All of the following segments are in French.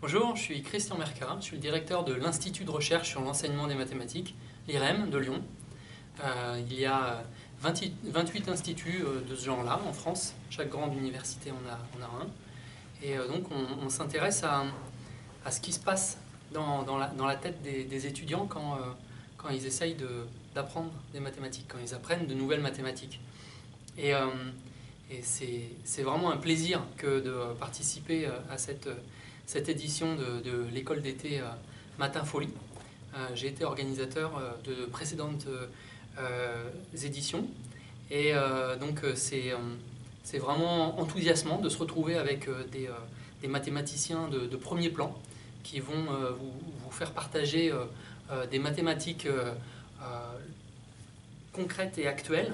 Bonjour, je suis Christian Mercat, je suis le directeur de l'Institut de recherche sur l'enseignement des mathématiques, l'IREM de Lyon. Il y a 28 instituts de ce genre-là en France, chaque grande université en a un. Et donc on s'intéresse à ce qui se passe dans la tête des étudiants quand ils essayent d'apprendre des mathématiques, quand ils apprennent de nouvelles mathématiques. Et c'est vraiment un plaisir que de participer à cette édition de l'école d'été Matin Folie. J'ai été organisateur de précédentes éditions et donc c'est vraiment enthousiasmant de se retrouver avec des mathématiciens de premier plan qui vont vous faire partager des mathématiques concrètes et actuelles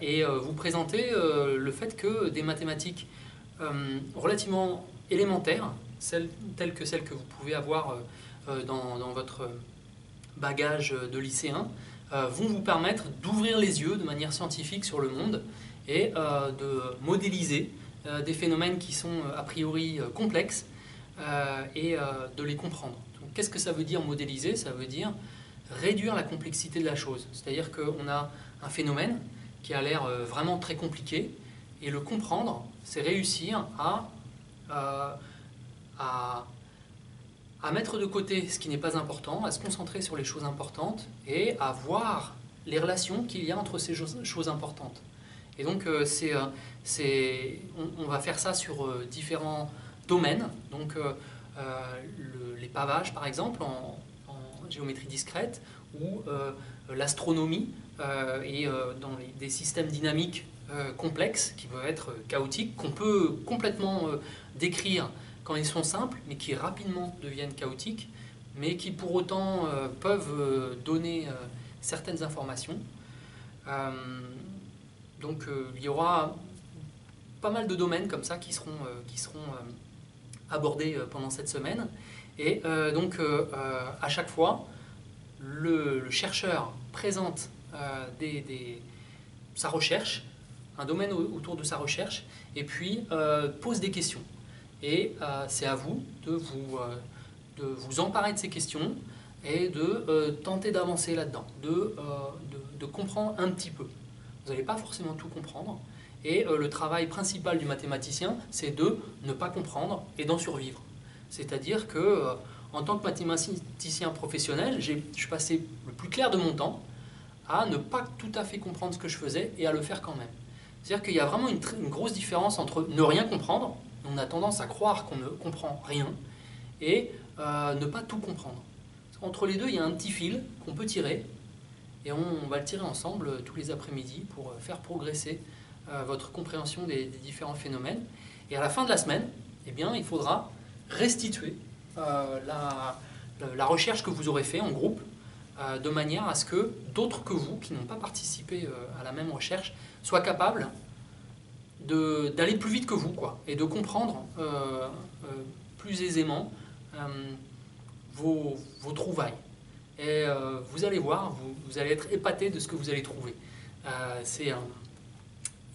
et vous présenter le fait que des mathématiques relativement élémentaires, telles que celles que vous pouvez avoir dans votre bagage de lycéen, vont vous permettre d'ouvrir les yeux de manière scientifique sur le monde et de modéliser des phénomènes qui sont a priori complexes et de les comprendre. Qu'est-ce que ça veut dire modéliser? Ça veut dire réduire la complexité de la chose. C'est-à-dire qu'on a un phénomène qui a l'air vraiment très compliqué, et le comprendre, c'est réussir à mettre de côté ce qui n'est pas important, à se concentrer sur les choses importantes et à voir les relations qu'il y a entre ces choses importantes. Et donc on va faire ça sur différents domaines, donc les pavages par exemple en géométrie discrète, ou l'astronomie et dans des systèmes dynamiques complexes qui peuvent être chaotiques, qu'on peut complètement décrire quand ils sont simples, mais qui rapidement deviennent chaotiques, mais qui pour autant peuvent donner certaines informations. Donc il y aura pas mal de domaines comme ça qui seront abordés pendant cette semaine. Et donc à chaque fois, le chercheur présente sa recherche, un domaine autour de sa recherche, et puis pose des questions. Et c'est à vous de vous emparer de ces questions et de tenter d'avancer là-dedans, de comprendre un petit peu. Vous n'allez pas forcément tout comprendre, et le travail principal du mathématicien, c'est de ne pas comprendre et d'en survivre. C'est-à-dire que en tant que mathématicien professionnel, je passais le plus clair de mon temps à ne pas tout à fait comprendre ce que je faisais et à le faire quand même. C'est-à-dire qu'il y a vraiment une grosse différence entre ne rien comprendre, on a tendance à croire qu'on ne comprend rien, et ne pas tout comprendre. Entre les deux, il y a un petit fil qu'on peut tirer, et on va le tirer ensemble tous les après-midi pour faire progresser votre compréhension des différents phénomènes. Et à la fin de la semaine, eh bien, il faudra restituer la recherche que vous aurez fait en groupe, de manière à ce que d'autres que vous, qui n'ont pas participé à la même recherche, soient capables d'aller plus vite que vous, et de comprendre plus aisément vos trouvailles. Et vous allez voir, vous allez être épaté de ce que vous allez trouver.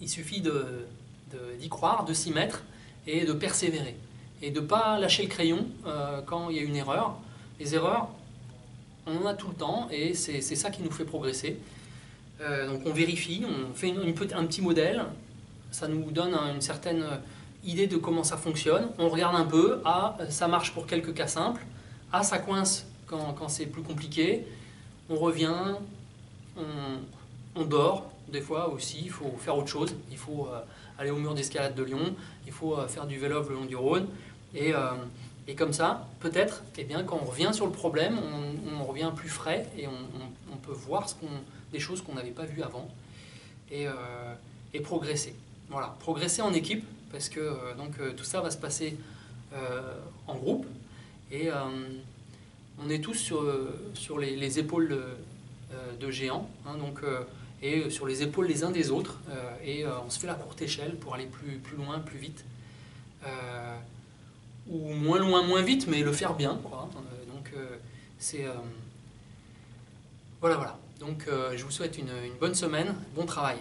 Il suffit d'y croire, de s'y mettre et de persévérer. Et de ne pas lâcher le crayon quand il y a une erreur. Les erreurs, on en a tout le temps, et c'est ça qui nous fait progresser. Donc on vérifie, on fait un petit modèle, ça nous donne une certaine idée de comment ça fonctionne. On regarde un peu, ça marche pour quelques cas simples, ça coince quand c'est plus compliqué. On revient, on dort, des fois aussi, il faut faire autre chose. Il faut aller au mur d'escalade de Lyon, il faut faire du vélo le long du Rhône. Et comme ça, peut-être, quand on revient sur le problème, on revient plus frais et on peut voir des choses qu'on n'avait pas vues avant et progresser. Voilà, progresser en équipe, parce que tout ça va se passer en groupe, et on est tous sur les épaules de géants, et sur les épaules les uns des autres, et on se fait la courte échelle pour aller plus loin, plus vite. Ou moins loin, moins vite, mais le faire bien, voilà. Donc je vous souhaite une bonne semaine, bon travail.